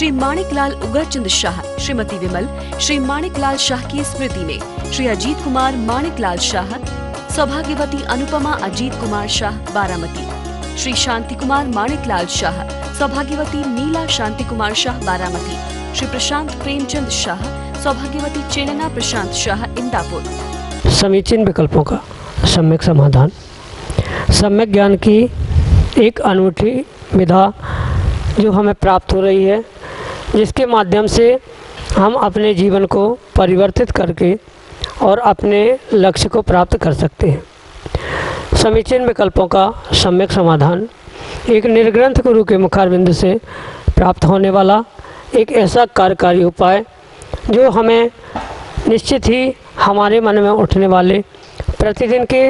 श्री माणिकलाल उगरचंद शाह, श्रीमती विमल, श्री माणिकलाल शाह की स्मृति में श्री अजीत कुमार माणिकलाल शाह, सौभाग्यवती अनुपमा अजीत कुमार शाह बारामती, श्री शांति कुमार माणिकलाल शाह, सौभाग्यवती नीला शांति कुमार शाह बारामती, श्री प्रशांत प्रेमचंद शाह, सौभाग्यवती चेनना प्रशांत शाह इंदापुर। समीचीन विकल्पों का सम्यक समाधान। सम्यक ज्ञान की एक अनूठी विधा जो हमें प्राप्त हो रही है, जिसके माध्यम से हम अपने जीवन को परिवर्तित करके और अपने लक्ष्य को प्राप्त कर सकते हैं। समीचीन विकल्पों का सम्यक समाधान एक निर्ग्रंथ गुरु के मुखारविंद से प्राप्त होने वाला एक ऐसा कार्यकारी उपाय जो हमें निश्चित ही हमारे मन में उठने वाले प्रतिदिन के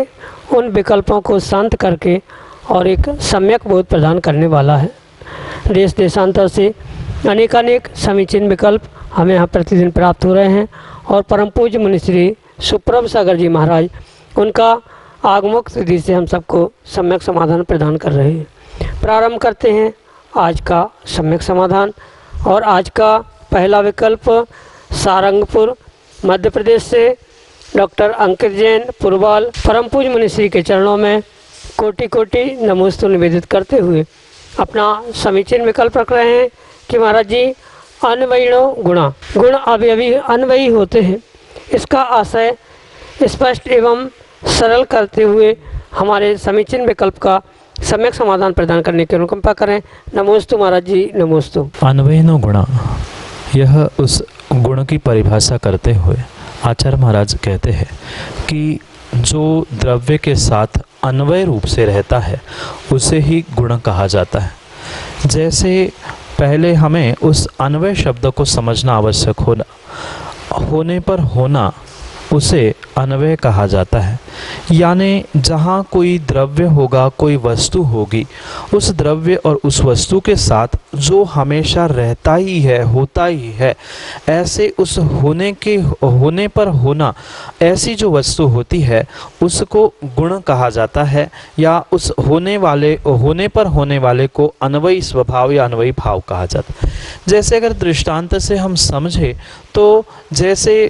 उन विकल्पों को शांत करके और एक सम्यक बोध प्रदान करने वाला है। देश देशांतर से अनेकानेक समीचीन विकल्प हमें यहाँ प्रतिदिन प्राप्त हो रहे हैं और परम पूज्य मुनि श्री सुप्रभ सागर जी महाराज उनका आगमोक्त विधि से हम सबको सम्यक समाधान प्रदान कर रहे हैं। प्रारंभ करते हैं आज का सम्यक समाधान। और आज का पहला विकल्प सारंगपुर मध्य प्रदेश से डॉक्टर अंकित जैन पुरवाल परम पूज्य मुनि श्री के चरणों में कोटि कोटि नमोस्तु निवेदित करते हुए अपना समीचीन विकल्प रख रहे हैं कि महाराज जी अन्वयिणो गुणा, गुण अवयवी अन्वयी होते हैं। इसका आशय स्पष्ट एवं सरल करते हुए हमारे समीचीन विकल्प का सम्यक समाधान प्रदान करने की अनुकंपा करें। नमोस्तु महाराज जी, नमोस्तु। अन्वयिनो गुणा, यह उस गुण की परिभाषा करते हुए आचार्य महाराज कहते हैं कि जो द्रव्य के साथ अन्वय रूप से रहता है उसे ही गुण कहा जाता है। जैसे पहले हमें उस अन्वय शब्द को समझना आवश्यक होने पर होना उसे अन्वय कहा जाता है। यानी जहाँ कोई द्रव्य होगा, कोई वस्तु होगी, उस द्रव्य और उस वस्तु के साथ जो हमेशा रहता ही है, होता ही है, ऐसे उस होने पर होना, ऐसी जो वस्तु होती है उसको गुण कहा जाता है, या उस होने पर होने वाले को अन्वयी स्वभाव या अन्वयी भाव कहा जाता है। जैसे अगर दृष्टांत से हम समझें तो जैसे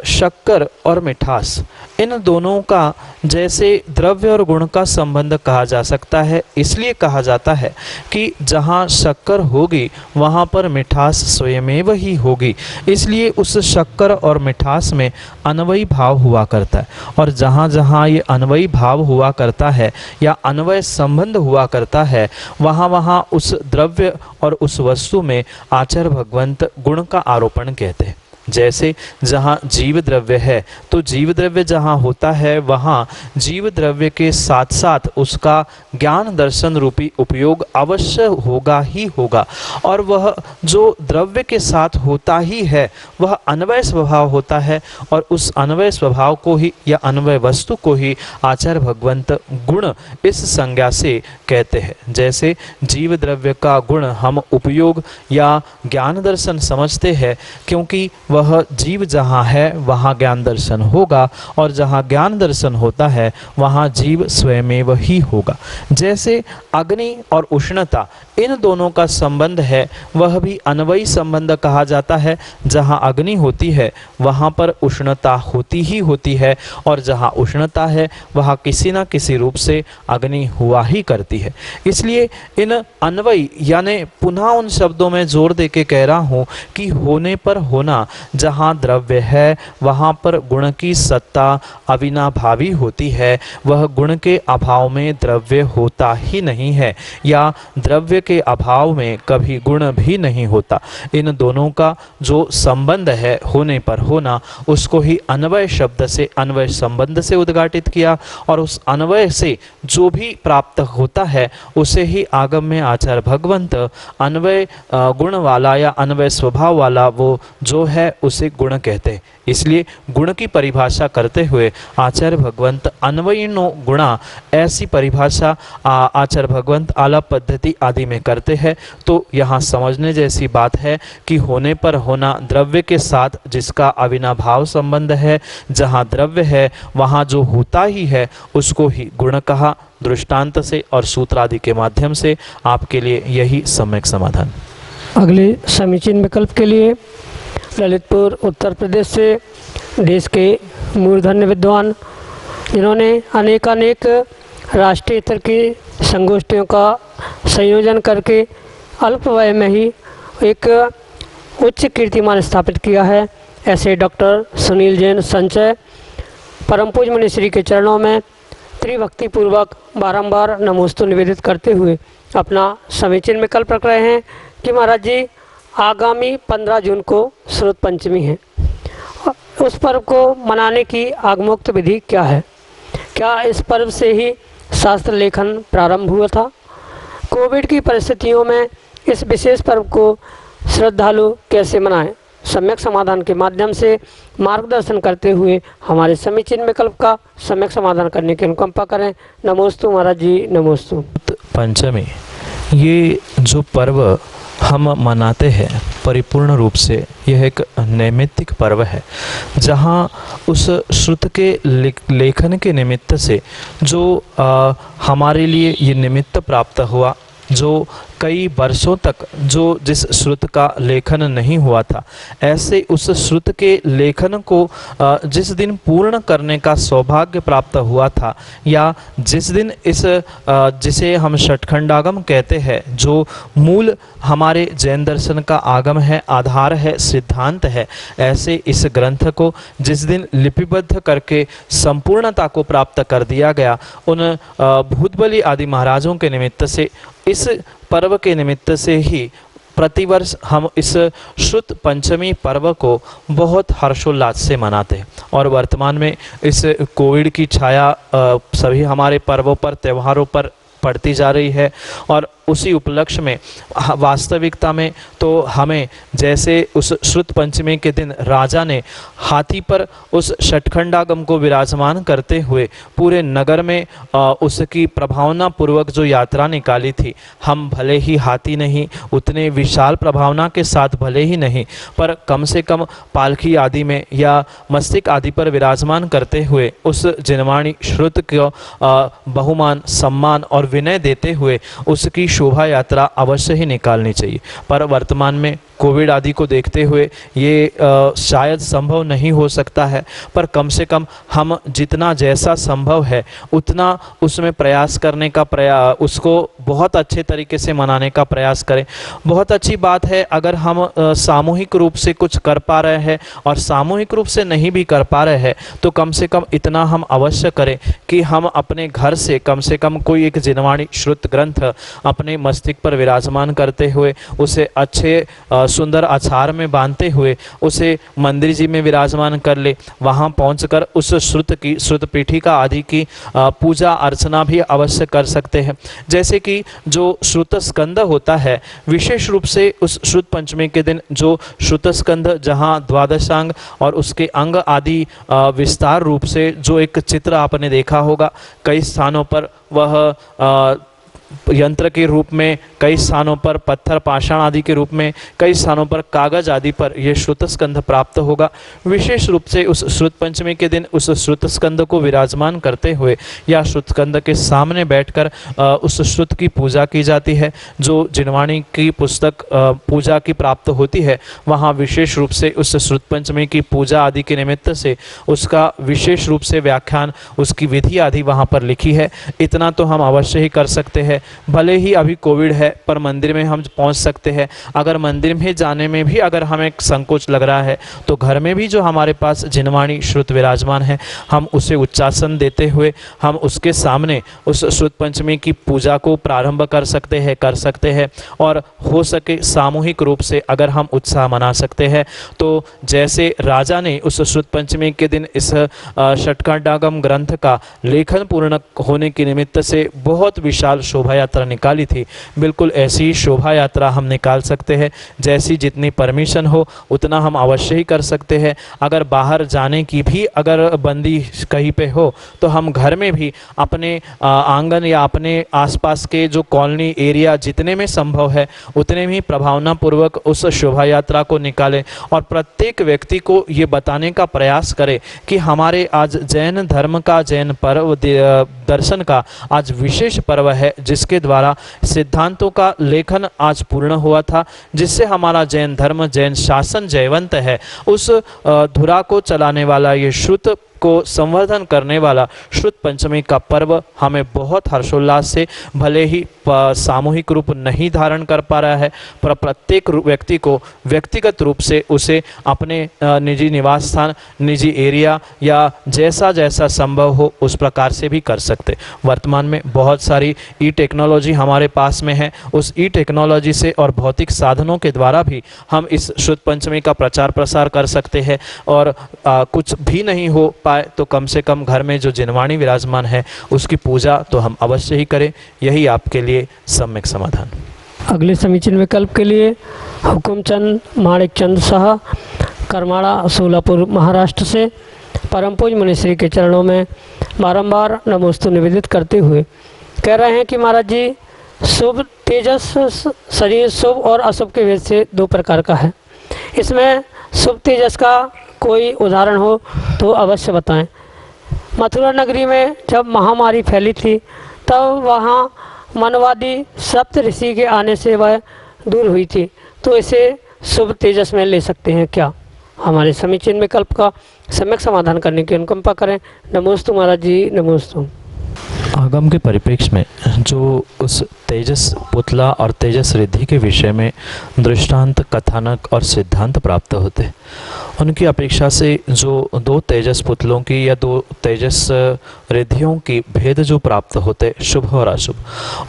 शक्कर और मिठास, इन दोनों का जैसे द्रव्य और गुण का संबंध कहा जा सकता है। इसलिए कहा जाता है कि जहाँ शक्कर होगी वहाँ पर मिठास स्वयमेव ही होगी। इसलिए उस शक्कर और मिठास में अन्वयी भाव हुआ करता है। और जहाँ जहाँ ये अन्वयी भाव हुआ करता है या अन्वय संबंध हुआ करता है, वहाँ वहाँ उस द्रव्य और उस वस्तु में आचार्य भगवंत गुण का आरोपण कहते हैं। जैसे जहाँ जीव द्रव्य है तो जीव द्रव्य जहाँ होता है वहाँ जीव द्रव्य के साथ साथ उसका ज्ञान दर्शन रूपी उपयोग अवश्य होगा ही होगा। और वह जो द्रव्य के साथ होता ही है वह अन्वय स्वभाव होता है, और उस अन्वय स्वभाव को ही या अन्वय वस्तु को ही आचार्य भगवंत गुण इस संज्ञा से कहते हैं। जैसे जीव द्रव्य का गुण हम उपयोग या ज्ञान दर्शन समझते हैं, क्योंकि वह जीव जहाँ है वहाँ ज्ञान दर्शन होगा, और जहाँ ज्ञान दर्शन होता है वहाँ जीव स्वयमेव ही होगा। जैसे अग्नि और उष्णता, इन दोनों का संबंध है वह भी अन्वयी संबंध कहा जाता है। जहाँ अग्नि होती है वहाँ पर उष्णता होती ही होती है, और जहाँ उष्णता है वहाँ किसी न किसी रूप से अग्नि हुआ ही करती है। इसलिए इन अन्वयी यानी पुनः उन शब्दों में जोर दे के कह रहा हूँ कि होने पर होना, जहाँ द्रव्य है वहाँ पर गुण की सत्ता अविनाभावी होती है। वह गुण के अभाव में द्रव्य होता ही नहीं है, या द्रव्य के अभाव में कभी गुण भी नहीं होता। इन दोनों का जो संबंध है होने पर होना, उसको ही अन्वय शब्द से, अन्वय संबंध से उद्घाटित किया, और उस अन्वय से जो भी प्राप्त होता है उसे ही आगम में आचार्य भगवंत अन्वय गुण वाला या अन्वय स्वभाव वाला वो जो है उसे गुण कहते हैं। इसलिए गुण की परिभाषा करते हुए आचार्य भगवंत अन्वयिनो गुणा, ऐसी परिभाषा आचार्य भगवंत आलाप पद्धति आदि में करते हैं। तो यहाँ समझने जैसी बात है कि होने पर होना द्रव्य के साथ जिसका अविनाभाव संबंध है, जहाँ द्रव्य है वहाँ जो होता ही है उसको ही गुण कहा। दृष्टांत से और सूत्र आदि के माध्यम से आपके लिए यही सम्यक समाधान। अगले समीचीन विकल्प के लिए ललितपुर उत्तर प्रदेश से देश के मूर्धन्य विद्वान जिन्होंने अनेक राष्ट्रीय स्तर की संगोष्ठियों का संयोजन करके अल्प वय में ही एक उच्च कीर्तिमान स्थापित किया है, ऐसे डॉक्टर सुनील जैन संचय परम पूज्य मुनिश्री के चरणों में त्रिभक्ति पूर्वक बारंबार नमोस्तु निवेदित करते हुए अपना समीचीन विकल्प रख रहे हैं कि महाराज जी आगामी 15 जून को श्रुत पंचमी है। उस पर्व को मनाने की आगमोक्त विधि क्या है? क्या इस पर्व से ही शास्त्र लेखन प्रारंभ हुआ था? कोविड की परिस्थितियों में इस विशेष पर्व को श्रद्धालु कैसे मनाएं? सम्यक समाधान के माध्यम से मार्गदर्शन करते हुए हमारे समीचीन विकल्प का सम्यक समाधान करने की अनुकंपा करें। नमोस्तु महाराज जी, नमोस्तु। पंचमी ये जो पर्व हम मनाते हैं परिपूर्ण रूप से यह एक नैमित्तिक पर्व है, जहाँ उस श्रुत के लेखन के निमित्त से जो हमारे लिए ये निमित्त प्राप्त हुआ, जो कई वर्षों तक जिस श्रुत का लेखन नहीं हुआ था, ऐसे उस श्रुत के लेखन को जिस दिन पूर्ण करने का सौभाग्य प्राप्त हुआ था, या जिस दिन जिसे हम षटखंडागम कहते हैं, जो मूल हमारे जैन दर्शन का आगम है, आधार है, सिद्धांत है, ऐसे इस ग्रंथ को जिस दिन लिपिबद्ध करके संपूर्णता को प्राप्त कर दिया गया, उन भूतबली आदि महाराजों के निमित्त से इस पर्व के निमित्त से ही प्रतिवर्ष हम इस श्रुत पंचमी पर्व को बहुत हर्षोल्लास से मनाते हैं। और वर्तमान में इस कोविड की छाया सभी हमारे पर्वों पर, त्योहारों पर पड़ती जा रही है, और उसी उपलक्ष्य में वास्तविकता में तो हमें जैसे उस श्रुत पंचमी के दिन राजा ने हाथी पर उस षटखंडागम को विराजमान करते हुए पूरे नगर में उसकी प्रभावना पूर्वक जो यात्रा निकाली थी, हम भले ही हाथी नहीं, उतने विशाल प्रभावना के साथ भले ही नहीं, पर कम से कम पालकी आदि में या मस्तिष्क आदि पर विराजमान करते हुए उस जिनवाणी श्रुत को बहुमान, सम्मान और विनय देते हुए उसकी शोभा यात्रा अवश्य ही निकालनी चाहिए। पर वर्तमान में कोविड आदि को देखते हुए ये शायद संभव नहीं हो सकता है, पर कम से कम हम जितना जैसा संभव है उतना उसमें प्रयास करने का उसको बहुत अच्छे तरीके से मनाने का प्रयास करें। बहुत अच्छी बात है अगर हम सामूहिक रूप से कुछ कर पा रहे हैं, और सामूहिक रूप से नहीं भी कर पा रहे हैं तो कम से कम इतना हम अवश्य करें कि हम अपने घर से कम कोई एक जिनवाणी श्रुत ग्रंथ अपने मस्तिष्क पर विराजमान करते हुए उसे अच्छे सुंदर आचार में बांधते हुए उसे मंदिर जी में विराजमान कर ले। वहाँ पहुंचकर उस श्रुत पीठिका आदि की पूजा अर्चना भी अवश्य कर सकते हैं। जैसे कि जो श्रुत स्कंद होता है, विशेष रूप से उस श्रुत पंचमी के दिन जो श्रुत स्कंद जहाँ द्वादशांग और उसके अंग आदि विस्तार रूप से जो एक चित्र आपने देखा होगा, कई स्थानों पर वह यंत्र के रूप में, कई स्थानों पर पत्थर पाषाण आदि के रूप में, कई स्थानों पर कागज आदि पर यह श्रुत स्कंध प्राप्त होगा। विशेष रूप से उस श्रुत पंचमी के दिन उस श्रुत स्कंध को विराजमान करते हुए या श्रुत स्कंध के सामने बैठकर उस श्रुत की पूजा की जाती है। जो जिनवाणी की पुस्तक पूजा की प्राप्त होती है, वहाँ विशेष रूप से उस श्रुत पंचमी की पूजा आदि के निमित्त से उसका विशेष रूप से व्याख्यान, उसकी विधि आदि वहाँ पर लिखी है। इतना तो हम अवश्य ही कर सकते हैं। भले ही अभी कोविड है, पर मंदिर में हम पहुंच सकते हैं। अगर मंदिर में जाने में भी अगर हमें संकोच लग रहा है तो घर में भी जो हमारे पास जिनवाणी श्रुत विराजमान है, हम उसे उच्चासन देते हुए हम उसके सामने उस श्रुत पंचमी की पूजा को प्रारंभ कर सकते हैं। और हो सके सामूहिक रूप से अगर हम उत्साह मना सकते हैं तो जैसे राजा ने उस श्रुत पंचमी के दिन इस षटखंडागम ग्रंथ का लेखन पूर्ण होने के निमित्त से बहुत विशाल शोभा यात्रा निकाली थी, बिल्कुल ऐसी ही शोभा यात्रा हम निकाल सकते हैं। जैसी जितनी परमिशन हो उतना हम अवश्य ही कर सकते हैं। अगर बाहर जाने की भी अगर बंदी कहीं पे हो तो हम घर में भी अपने आंगन या अपने आसपास के जो कॉलोनी एरिया जितने में संभव है उतने भी प्रभावना पूर्वक उस शोभा यात्रा को निकालें, और प्रत्येक व्यक्ति को ये बताने का प्रयास करें कि हमारे आज जैन धर्म का, जैन पर्व दर्शन का आज विशेष पर्व है, जिसके द्वारा सिद्धांतों का लेखन आज पूर्ण हुआ था, जिससे हमारा जैन धर्म, जैन शासन जयवंत है। उस धुरा को चलाने वाला, ये श्रुत को संवर्धन करने वाला श्रुत पंचमी का पर्व हमें बहुत हर्षोल्लास से, भले ही सामूहिक रूप नहीं धारण कर पा रहा है, पर प्रत्येक व्यक्ति को व्यक्तिगत रूप से उसे अपने निजी निवास स्थान, निजी एरिया या जैसा जैसा संभव हो उस प्रकार से भी कर सकते। वर्तमान में बहुत सारी ई टेक्नोलॉजी हमारे पास में है, उस ई टेक्नोलॉजी से और भौतिक साधनों के द्वारा भी हम इस श्रुत पंचमी का प्रचार प्रसार कर सकते हैं। और कुछ भी नहीं हो पाए तो कम से कम घर में जो जिनवाणी विराजमान है उसकी पूजा तो हम अवश्य ही करें, यही आपके लिए सम्यक समाधान। अगले समीचीन विकल्प के लिए हुकुमचंद माणिकचंद शाह, करमाड़ा, सोलापुर, महाराष्ट्र से परम पूज्य मुनिश्री के चरणों में बारंबार नमोस्तु निवेदित करते हुए कह रहे हैं कि महाराज जी, शुभ तेजस शरीर शुभ और अशुभ के भेद से दो प्रकार का है। इसमें शुभ तेजस का कोई उदाहरण हो तो अवश्य बताएं। मथुरा नगरी में जब महामारी फैली थी तब वहाँ मनवादी सप्त ऋषि के आने से वह दूर हुई थी, तो इसे शुभ तेजस में ले सकते हैं क्या? हमारे समीचीन विकल्प का सम्यक समाधान करने की अनुकंपा करें। नमोस्तु महाराज जी, नमोस्तु। आगम के परिप्रेक्ष्य में जो उस तेजस पुतला और तेजस रिद्धि के विषय में दृष्टांत, कथानक और सिद्धांत प्राप्त होते, उनकी अपेक्षा से जो दो तेजस पुतलों की या दो तेजस रिद्धियों की भेद जो प्राप्त होते, शुभ और अशुभ,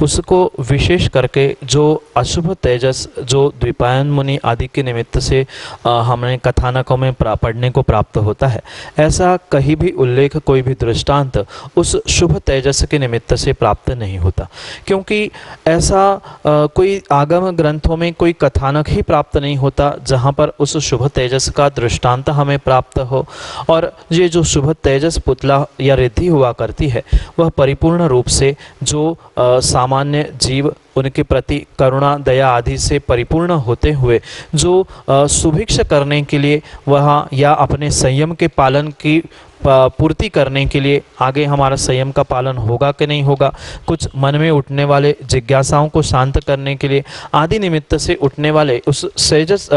उसको विशेष करके जो अशुभ तेजस जो द्विपायन मुनि आदि के निमित्त से हमें कथानकों में पढ़ने को प्राप्त होता है, ऐसा कहीं भी उल्लेख, कोई भी दृष्टांत उस शुभ तेजस के निमित्त से प्राप्त नहीं होता, क्योंकि ऐसा कोई आगम ग्रंथों में कोई कथानक ही प्राप्त नहीं होता जहाँ पर उस शुभ तेजस का दृष्टांत हमें प्राप्त हो। और ये जो शुभ तेजस पुतला या रिद्धि हुआ करती है, वह परिपूर्ण रूप से जो सामान्य जीव उनके प्रति करुणा, दया आदि से परिपूर्ण होते हुए जो सुभिक्ष करने के लिए वह या अपने संयम के पालन की पूर्ति करने के लिए, आगे हमारा संयम का पालन होगा कि नहीं होगा, कुछ मन में उठने वाले जिज्ञासाओं को शांत करने के लिए आदि निमित्त से उठने वाले उस तेजस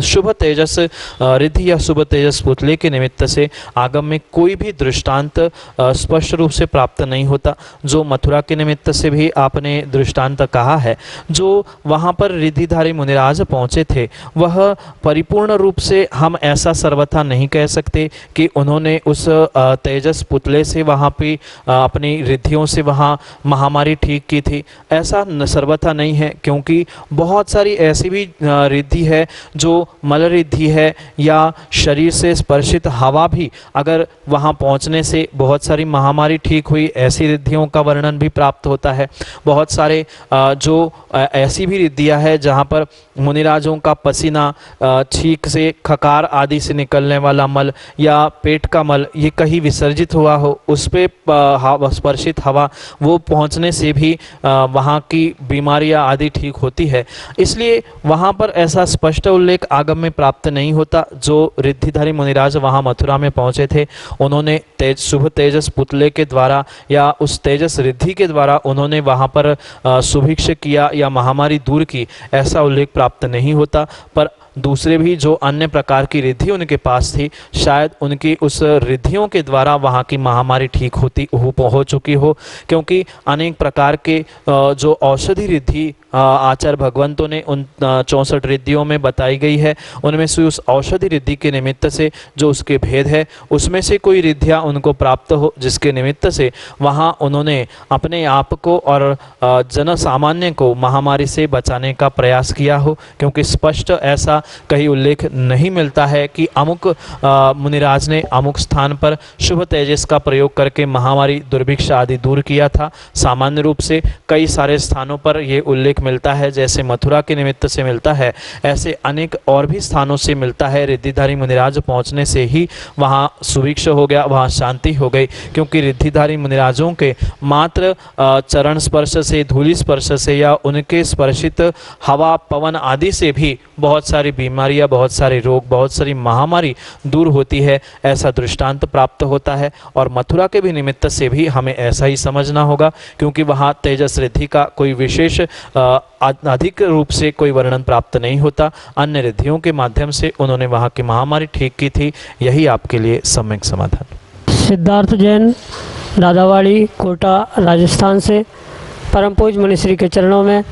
शुभ तेजस रिद्धि या शुभ तेजस पुतले के निमित्त से आगम में कोई भी दृष्टांत स्पष्ट रूप से प्राप्त नहीं होता। जो मथुरा के निमित्त से भी आपने दृष्टांत कहा है, जो वहाँ पर रिद्धिधारी मुनिराज पहुँचे थे, वह परिपूर्ण रूप से हम ऐसा सर्वथा नहीं कह सकते कि उन्होंने उस तेजस पुतले से वहाँ पे अपनी रिद्धियों से वहाँ महामारी ठीक की थी, ऐसा सर्वथा नहीं है। क्योंकि बहुत सारी ऐसी भी रिद्धि है जो मल रिद्धि है, या शरीर से स्पर्शित हवा भी अगर वहाँ पहुँचने से बहुत सारी महामारी ठीक हुई, ऐसी रिद्धियों का वर्णन भी प्राप्त होता है। बहुत सारे जो ऐसी भी रिद्धियाँ है जहाँ पर मुनिराजों का पसीना, छींक से, खकार आदि से निकलने वाला मल या पेट का मल ये कहीं विसर्जित हुआ हो, उस पर स्पर्शित हवा वो पहुंचने से भी वहाँ की बीमारियां आदि ठीक होती है। इसलिए वहाँ पर ऐसा स्पष्ट उल्लेख आगम में प्राप्त नहीं होता। जो रिद्धिधारी मुनिराज वहाँ मथुरा में पहुँचे थे, उन्होंने शुभ तेजस पुतले के द्वारा या उस तेजस रिद्धि के द्वारा उन्होंने वहाँ पर सुभिक्ष किया या महामारी दूर की, ऐसा उल्लेख प्राप्त नहीं होता। पर दूसरे भी जो अन्य प्रकार की रिद्धि उनके पास थी, शायद उनकी उस रिद्धियों के द्वारा वहाँ की महामारी ठीक हो चुकी हो, क्योंकि अनेक प्रकार के जो औषधि रिद्धि आचार्य भगवंतों ने उन 64 रिद्धियों में बताई गई है, उनमें से उस औषधि रिद्धि के निमित्त से जो उसके भेद है, उसमें से कोई रिद्धियाँ उनको प्राप्त हो, जिसके निमित्त से वहाँ उन्होंने अपने आप को और जन सामान्य को महामारी से बचाने का प्रयास किया हो। क्योंकि स्पष्ट ऐसा कहीं उल्लेख नहीं मिलता है कि अमुक मुनिराज ने अमुक स्थान पर शुभ तेजस का प्रयोग करके महामारी, दुर्भिक्ष आदि दूर किया था। सामान्य रूप से कई सारे स्थानों पर यह उल्लेख मिलता है, जैसे मथुरा के निमित्त से मिलता है, ऐसे अनेक और भी स्थानों से मिलता है। रिद्धिधारी मुनिराज पहुंचने से ही वहाँ सुभिक्ष हो गया, वहाँ शांति हो गई, क्योंकि रिद्धिधारी मुनिराजों के मात्र चरण स्पर्श से, धूलि स्पर्श से या उनके स्पर्शित हवा, पवन आदि से भी बहुत सारी बीमारियां, बहुत सारे रोग, बहुत सारी महामारी दूर होती है, ऐसा दृष्टांत प्राप्त होता है। और मथुरा के भी निमित्त से भी हमें ऐसा ही समझना होगा, क्योंकि वहाँ तेजस रिद्धि का कोई विशेष अधिक रूप से कोई वर्णन प्राप्त नहीं होता। अन्य रिद्धियों के माध्यम से उन्होंने वहाँ की महामारी ठीक की थी। यही आपके लिए सम्यक समाधान। सिद्धार्थ जैन, दादावाड़ी, कोटा, राजस्थान से परम पूज्य मुनिश्री के चरणों में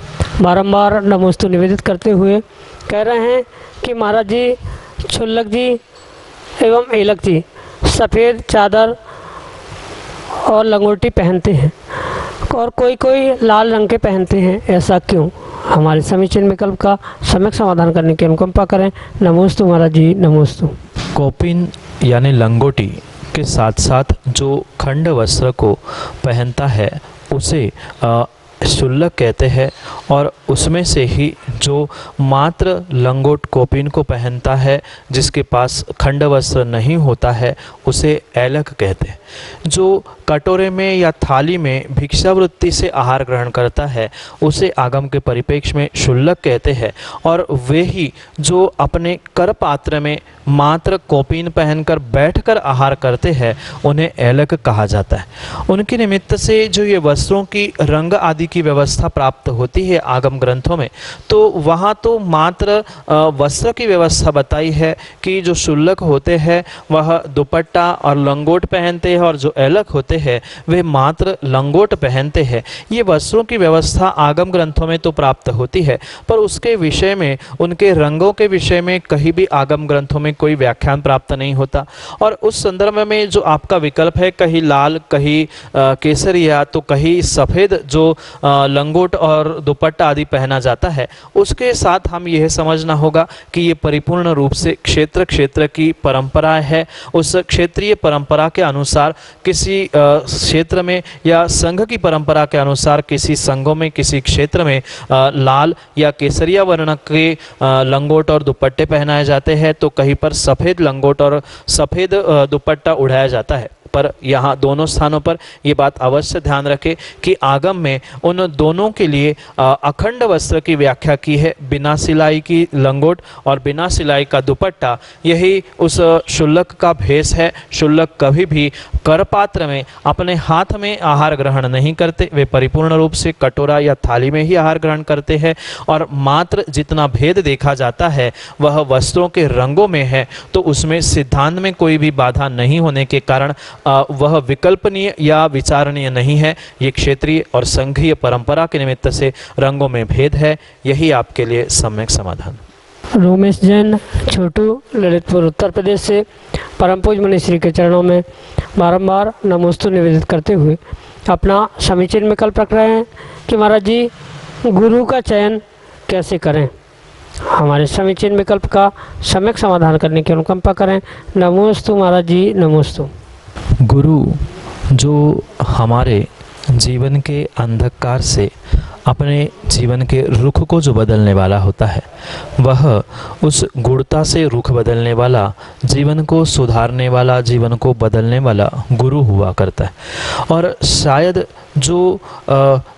बारंबार नमोस्तु निवेदित करते हुए कह रहे हैं कि महाराज जी, छुल्लक जी एवं एलक जी सफ़ेद चादर और लंगोटी पहनते हैं और कोई कोई लाल रंग के पहनते हैं, ऐसा क्यों? हमारे समीचीन विकल्प का सम्यक समाधान करने की अनुकंपा करें। नमोस्तु महाराज जी, नमोस्तु। कौपिन यानी लंगोटी के साथ साथ जो खंड वस्त्र को पहनता है उसे शुल्लक कहते हैं, और उसमें से ही जो मात्र लंगोट कौपिन को पहनता है, जिसके पास खंड वस्त्र नहीं होता है, उसे ऐलक कहते हैं। जो कटोरे में या थाली में भिक्षावृत्ति से आहार ग्रहण करता है उसे आगम के परिप्रेक्ष्य में शुल्लक कहते हैं, और वे ही जो अपने कर पात्र में मात्र कौपिन पहनकर बैठकर आहार करते हैं उन्हें ऐलक कहा जाता है। उनके निमित्त से जो ये वस्त्रों की रंग आदि की व्यवस्था प्राप्त होती है आगम ग्रंथों में, तो वहाँ तो मात्र वस्त्र की व्यवस्था बताई है कि जो शुल्लक होते हैं वह दुपट्टा और लंगोट पहनते हैं, और जो ऐलक होते हैं वे मात्र लंगोट पहनते हैं। ये वस्त्रों की व्यवस्था आगम ग्रंथों में तो प्राप्त होती है, पर उसके विषय में, उनके रंगों के विषय में कहीं भी आगम ग्रंथों में कोई व्याख्यान प्राप्त नहीं होता। और उस संदर्भ में जो आपका विकल्प है, कहीं लाल, कहीं केसरिया, तो कहीं सफ़ेद जो लंगोट और दुपट्टा आदि पहना जाता है, उसके साथ हम यह समझना होगा कि ये परिपूर्ण रूप से क्षेत्र की परंपरा है। उस क्षेत्रीय परंपरा के अनुसार किसी क्षेत्र में या संघ की परंपरा के अनुसार किसी संघों में, किसी क्षेत्र में लाल या केसरिया वर्ण के लंगोट और दुपट्टे पहनाए जाते हैं, तो कहीं पर सफ़ेद लंगोट और सफ़ेद दुपट्टा उड़ाया जाता है। पर यहाँ दोनों स्थानों पर ये बात अवश्य ध्यान रखें कि आगम में उन दोनों के लिए अखंड वस्त्र की व्याख्या की है। बिना सिलाई की लंगोट और बिना सिलाई का दुपट्टा, यही उस शुल्लक का भेष है। शुल्लक कभी भी करपात्र में अपने हाथ में आहार ग्रहण नहीं करते, वे परिपूर्ण रूप से कटोरा या थाली में ही आहार ग्रहण करते हैं, और मात्र जितना भेद देखा जाता है वह वस्त्रों के रंगों में है। तो उसमें सिद्धांत में कोई भी बाधा नहीं होने के कारण वह विकल्पनीय या विचारणीय नहीं है। ये क्षेत्रीय और संघीय परंपरा के निमित्त से रंगों में भेद है। यही आपके लिए सम्यक समाधान। रोमेश जैन, छोटू, ललितपुर, उत्तर प्रदेश से परम पूज्य मुनिश्री के चरणों में बारंबार नमोस्तु निवेदित करते हुए अपना समीचीन विकल्प रख रहे हैं कि महाराज जी, गुरु का चयन कैसे करें? हमारे समीचीन विकल्प का सम्यक समाधान करने की अनुकंपा करें। नमोस्तु महाराज जी, नमोस्तु। गुरु जो हमारे जीवन के अंधकार से अपने जीवन के रुख को जो बदलने वाला होता है, वह उस गुणता से रुख बदलने वाला, जीवन को सुधारने वाला, जीवन को बदलने वाला गुरु हुआ करता है। और शायद जो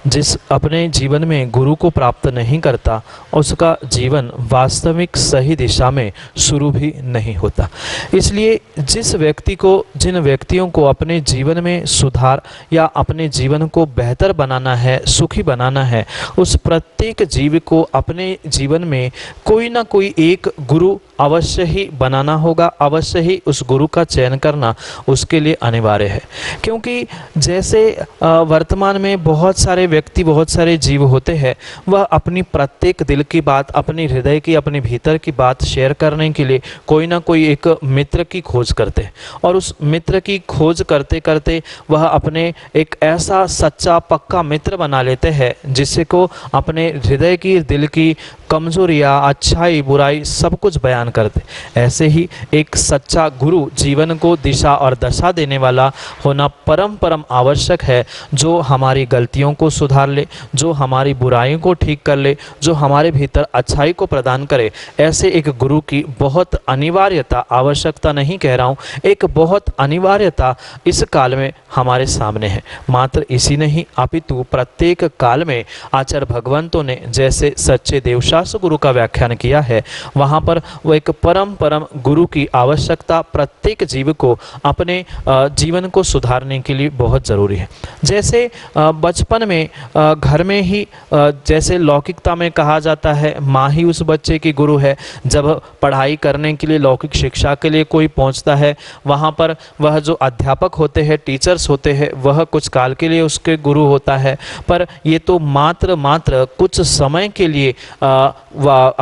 जिस अपने जीवन में गुरु को प्राप्त नहीं करता, उसका जीवन वास्तविक सही दिशा में शुरू भी नहीं होता। इसलिए जिस व्यक्ति को, जिन व्यक्तियों को अपने जीवन में सुधार या अपने जीवन को बेहतर बनाना है, सुखी बनाना है, उस प्रत्येक जीव को अपने जीवन में कोई ना कोई एक गुरु अवश्य ही बनाना होगा। अवश्य ही उस गुरु का चयन करना उसके लिए अनिवार्य है। क्योंकि जैसे वर्तमान में बहुत सारे व्यक्ति, बहुत सारे जीव होते हैं, वह अपनी प्रत्येक दिल की बात, अपनी हृदय की, अपने भीतर की बात शेयर करने के लिए कोई ना कोई एक मित्र की खोज करते हैं, और उस मित्र की खोज करते करते वह अपने एक ऐसा सच्चा पक्का मित्र बना लेते हैं जिससे को अपने हृदय की, दिल की कमजोरियाँ, अच्छाई, बुराई सब कुछ बयान करते। ऐसे ही एक सच्चा गुरु जीवन को दिशा और दशा देने वाला होना परम आवश्यक है, जो हमारी गलतियों को सुधार ले, जो हमारी बुराइयों को ठीक कर ले, जो हमारे भीतर अच्छाई को प्रदान करे। ऐसे एक गुरु की बहुत अनिवार्यता, आवश्यकता नहीं कह रहा हूँ, एक बहुत अनिवार्यता इस काल में हमारे सामने है। मात्र इसी नहीं अपितु प्रत्येक काल में आचार्य भगवंतों ने जैसे सच्चे देवशास्त्र गुरु का व्याख्यान किया है, वहाँ पर वो एक परम गुरु की आवश्यकता प्रत्येक जीव को अपने जीवन को सुधारने के लिए बहुत ज़रूरी है। जैसे बचपन में घर में ही जैसे लौकिकता में कहा जाता है माँ ही उस बच्चे की गुरु है। जब पढ़ाई करने के लिए, लौकिक शिक्षा के लिए कोई पहुंचता है, वहाँ पर वह जो अध्यापक होते हैं, टीचर्स होते हैं, वह कुछ काल के लिए उसके गुरु होता है। पर ये तो मात्र कुछ समय के लिए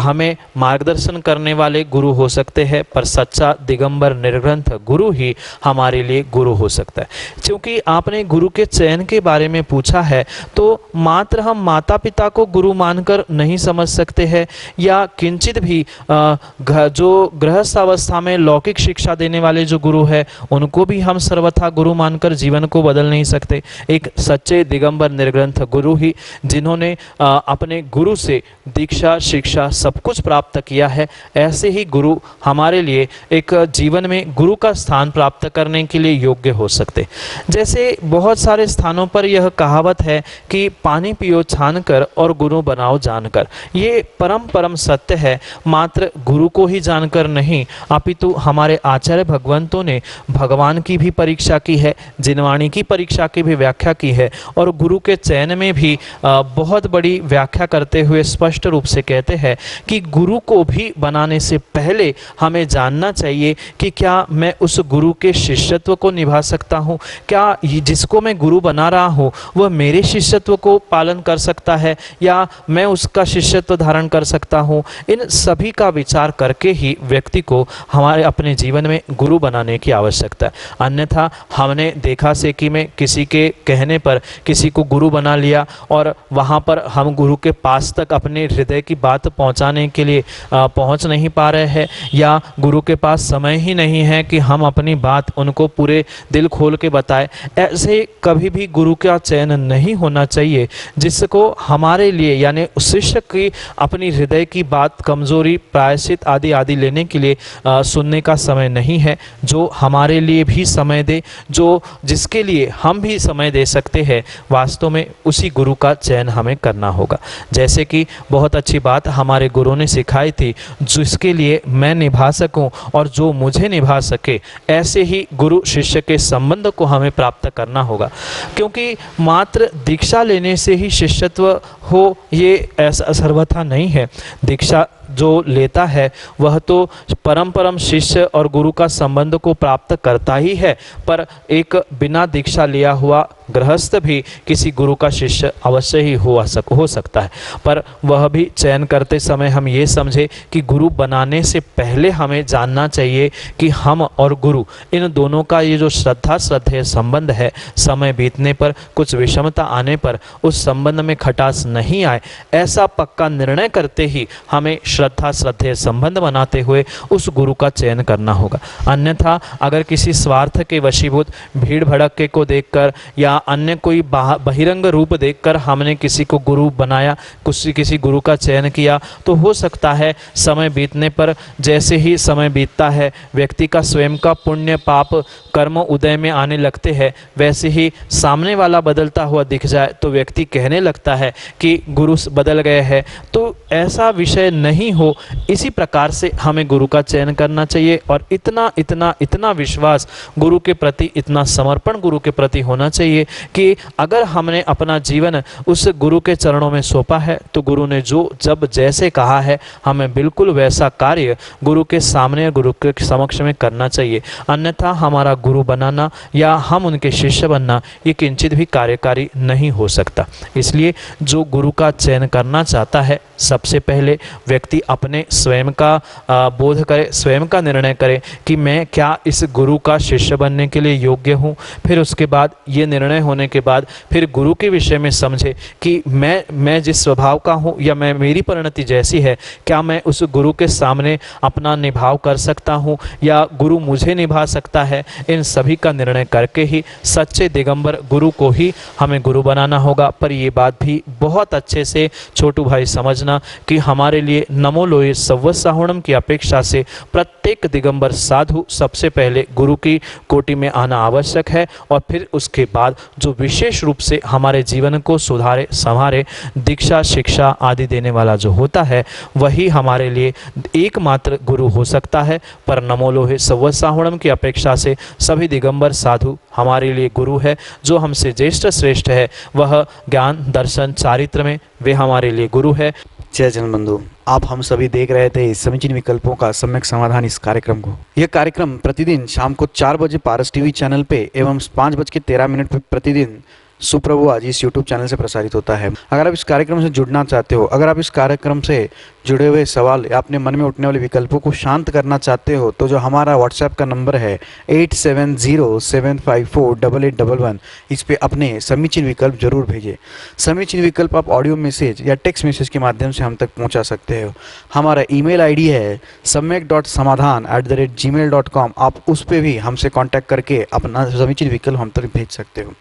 हमें मार्गदर्शन करने वाले गुरु हो सकते हैं, पर सच्चा दिगंबर निर्ग्रंथ गुरु ही हमारे लिए गुरु हो सकता है। क्योंकि आपने गुरु के चयन के बारे में पूछा है, तो मात्र हम माता पिता को गुरु मानकर नहीं समझ सकते हैं, या किंचित भी जो गृहस्थ अवस्था में लौकिक शिक्षा देने वाले जो गुरु है, उनको भी हम सर्वथा गुरु मानकर जीवन को बदल नहीं सकते। एक सच्चे दिगंबर निर्ग्रंथ गुरु ही, जिन्होंने अपने गुरु से दीक्षा, शिक्षा सब कुछ प्राप्त किया है, ऐसे ही गुरु हमारे लिए एक जीवन में गुरु का स्थान प्राप्त करने के लिए योग्य हो सकते। जैसे बहुत सारे स्थानों पर यह कहावत है कि पानी पियो छान कर और गुरु बनाओ जानकर। ये परम सत्य है। मात्र गुरु को ही जानकर नहीं, अपितु हमारे आचार्य भगवंतों ने भगवान की भी परीक्षा की है, जिनवाणी की परीक्षा की भी व्याख्या की है, और गुरु के चयन में भी बहुत बड़ी व्याख्या करते हुए स्पष्ट रूप से कहते हैं कि गुरु को भी बनाने से पहले हमें जानना चाहिए कि क्या मैं उस गुरु के शिष्यत्व को निभा सकता हूँ, क्या जिसको मैं गुरु बना रहा हूँ वह मेरे शिष्यत्व को पालन कर सकता है, या मैं उसका शिष्यत्व धारण कर सकता हूँ। इन सभी का विचार करके ही व्यक्ति को हमारे अपने जीवन में गुरु बनाने की आवश्यकता है। अन्यथा हमने देखा से कि मैं किसी के कहने पर किसी को गुरु बना लिया, और वहाँ पर हम गुरु के पास तक अपने हृदय की बात पहुँचाने के लिए पहुँच नहीं पा रहे हैं, या गुरु के पास समय ही नहीं है कि हम अपनी बात उनको पूरे दिल खोल के बताएं। ऐसे कभी भी गुरु का चयन नहीं होना चाहिए, जिसको हमारे लिए यानी शिष्य की अपनी हृदय की बात, कमजोरी, प्रायश्चित आदि लेने के लिए सुनने का समय नहीं है। जो हमारे लिए भी समय दे, जो जिसके लिए हम भी समय दे सकते हैं, वास्तव में उसी गुरु का चयन हमें करना होगा। जैसे कि बहुत अच्छी बात हमारे गुरु ने सिखाई थी, जिसके लिए मैं निभा सकूं और जो मुझे निभा सके, ऐसे ही गुरु शिष्य के संबंध को हमें प्राप्त करना होगा। क्योंकि मात्र दीक्षा लेने से ही शिष्यत्व हो, ये ऐसा सर्वथा नहीं है। दीक्षा जो लेता है वह तो परम शिष्य और गुरु का संबंध को प्राप्त करता ही है, पर एक बिना दीक्षा लिया हुआ गृहस्थ भी किसी गुरु का शिष्य अवश्य ही हो सकता है। पर वह भी चयन करते समय हम ये समझे कि गुरु बनाने से पहले हमें जानना चाहिए कि हम और गुरु इन दोनों का ये जो श्रद्धेय संबंध है, समय बीतने पर, कुछ विषमता आने पर उस संबंध में खटास नहीं आए, ऐसा पक्का निर्णय करते ही हमें श्रद्धेय संबंध बनाते हुए उस गुरु का चयन करना होगा। अन्यथा अगर किसी स्वार्थ के वशीभूत, भीड़ भड़के को देखकर या अन्य कोई बहिरंग रूप देखकर हमने किसी को गुरु बनाया, किसी गुरु का चयन किया, तो हो सकता है समय बीतने पर, जैसे ही समय बीतता है व्यक्ति का स्वयं का पुण्य पाप कर्म उदय में आने लगते हैं, वैसे ही सामने वाला बदलता हुआ दिख जाए तो व्यक्ति कहने लगता है कि गुरु बदल गए हैं। तो ऐसा विषय नहीं हो, इसी प्रकार से हमें गुरु का चयन करना चाहिए, और इतना विश्वास गुरु के प्रति, इतना समर्पण गुरु के प्रति होना चाहिए कि अगर हमने अपना जीवन उस गुरु के चरणों में सौंपा है, तो गुरु ने जो जब जैसे कहा है हमें बिल्कुल वैसा कार्य गुरु के सामने, गुरु के समक्ष में करना चाहिए। अन्यथा हमारा गुरु बनाना या हम उनके शिष्य बनना ये किंचित भी कार्यकारी नहीं हो सकता। इसलिए जो गुरु का चयन करना चाहता है, सबसे पहले व्यक्ति अपने स्वयं का बोध करे, स्वयं का निर्णय करे कि मैं क्या इस गुरु का शिष्य बनने के लिए योग्य हूँ। फिर उसके बाद ये निर्णय होने के बाद फिर गुरु के विषय में समझे कि मैं जिस स्वभाव का हूँ या मेरी परिणति जैसी है, क्या मैं उस गुरु के सामने अपना निभाव कर सकता हूँ या गुरु मुझे निभा सकता है। इन सभी का निर्णय करके ही सच्चे दिगंबर गुरु को ही हमें गुरु बनाना होगा। पर ये बात भी बहुत अच्छे से छोटू भाई समझना कि हमारे लिए नमो लोये सव्वसाहुणम की अपेक्षा से प्रत्येक दिगंबर साधु सबसे पहले गुरु की कोटि में आना आवश्यक है, और फिर उसके बाद जो विशेष रूप से हमारे जीवन को सुधारे संवारे दीक्षा शिक्षा आदि देने वाला जो होता है वही हमारे लिए एकमात्र गुरु हो सकता है। पर नमो लोहे सव्वसाहुणम की अपेक्षा से सभी दिगंबर साधु हमारे लिए गुरु है। जो हमसे ज्येष्ठ श्रेष्ठ है वह ज्ञान दर्शन चारित्र में वे हमारे लिए गुरु है। जय जन बंधु, आप हम सभी देख रहे थे समीचीन विकल्पों का सम्यक समाधान इस कार्यक्रम को। यह कार्यक्रम प्रतिदिन शाम को 4 बजे पारस टीवी चैनल पे एवं 5:13 पे प्रतिदिन सुप्रभु आज इस यूट्यूब चैनल से प्रसारित होता है। अगर आप इस कार्यक्रम से जुड़ना चाहते हो, अगर आप इस कार्यक्रम से जुड़े हुए सवाल या अपने मन में उठने वाले विकल्पों को शांत करना चाहते हो, तो जो हमारा व्हाट्सएप का नंबर है 8707548811, इस पे अपने समीचीन विकल्प जरूर भेजें। समीचीन विकल्प आप ऑडियो मैसेज या टेक्स्ट मैसेज के माध्यम से हम तक पहुंचा सकते हो। हमारा ईमेल आईडी है samyak.samadhan@gmail.com। आप उस पर भी हमसे कांटेक्ट करके अपना समीचीन विकल्प हम तक भेज सकते हो।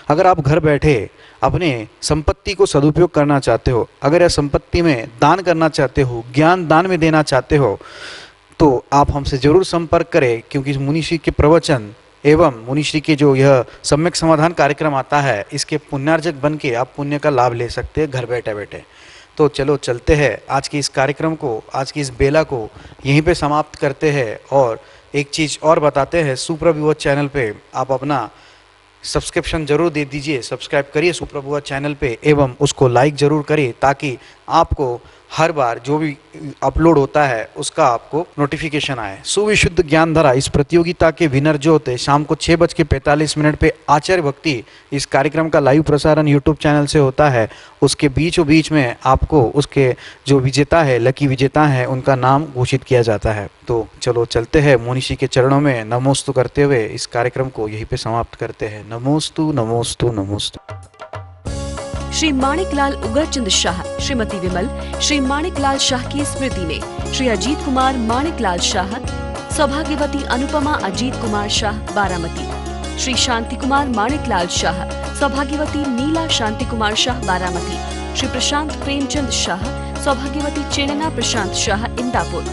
अगर आप घर बैठे अपने संपत्ति को सदुपयोग करना चाहते हो, अगर यह संपत्ति में दान करना चाहते हो, ज्ञान दान में देना चाहते हो, तो आप हमसे जरूर संपर्क करें, क्योंकि मुनिश्री के प्रवचन एवं मुनिश्री के जो यह सम्यक समाधान कार्यक्रम आता है, इसके पुण्यार्जक बन के आप पुण्य का लाभ ले सकते हैं घर बैठे बैठे। तो चलो चलते हैं, आज के इस कार्यक्रम को, आज की इस बेला को यहीं पे समाप्त करते हैं। और एक चीज़ और बताते हैं, सुप्रभु चैनल पे आप अपना सब्सक्रिप्शन जरूर दे दीजिए, सब्सक्राइब करिए सुप्रभु चैनल पे एवं उसको लाइक ज़रूर करिए, ताकि आपको हर बार जो भी अपलोड होता है उसका आपको नोटिफिकेशन आए। सुविशुद्ध ज्ञान धारा इस प्रतियोगिता के विनर जो होते हैं शाम को 6:45 पे आचार्य भक्ति इस कार्यक्रम का लाइव प्रसारण यूट्यूब चैनल से होता है। उसके बीचों बीच में आपको उसके जो विजेता है, लकी विजेता है, उनका नाम घोषित किया जाता है। तो चलो चलते हैं, मुनिषी के चरणों में नमोस्तु करते हुए इस कार्यक्रम को यहीं पे समाप्त करते हैं। नमोस्तु नमोस्तु नमोस्तु। श्री माणिकलाल उगरचंद शाह, श्रीमती विमल, श्री माणिकलाल शाह की स्मृति में श्री अजीत कुमार माणिकलाल शाह, सौभाग्यवती अनुपमा अजीत कुमार शाह बारामती, श्री शांति कुमार माणिकलाल शाह, सौभाग्यवती नीला शांति कुमार शाह बारामती, श्री प्रशांत प्रेमचंद शाह, सौभाग्यवती चेनना प्रशांत शाह इंदापुर,